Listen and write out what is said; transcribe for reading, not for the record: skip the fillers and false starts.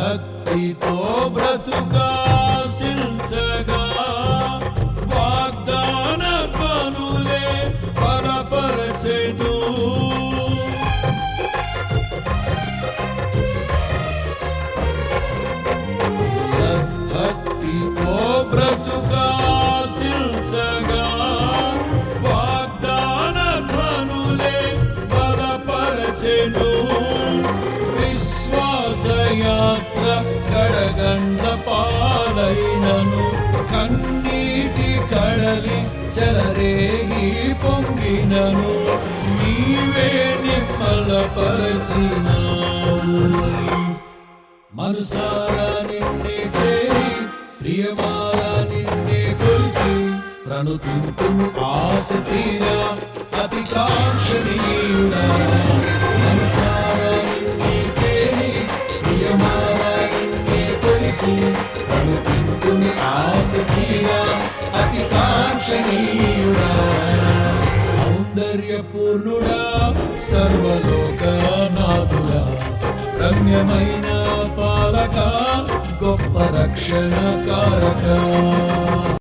భక్తితో బ్రతుకాశించగా వాగ్దాన పనులే బలపరచెను. సద్భక్తితో బ్రతుకాశించగా వాగ్దాన పనులే బలపరచెను. విశ్వాసయాత్ర కడగండ్ల పాలైనను కన్నీటి కడలి చెలరేగి పొంగినను నీవే నిమ్మలపరచినావు. మనసారా నిన్నే చేరి ప్రియమారా నిన్నే కొలిచి ప్రణుతింతును ఆశ తీరా అతి కాంక్షణీయుడా. మనసారా నిన్నే చేరి ప్రియమారా నిన్నే కొలిచి ప్రణుతింతును ఆశ తీరా అతి కాంక్షణీయుడా. సౌందర్యపూర్ణుడా సర్వలోకనాథుడా రమ్యమైన పాలక గొప్ప రక్షణ కారక.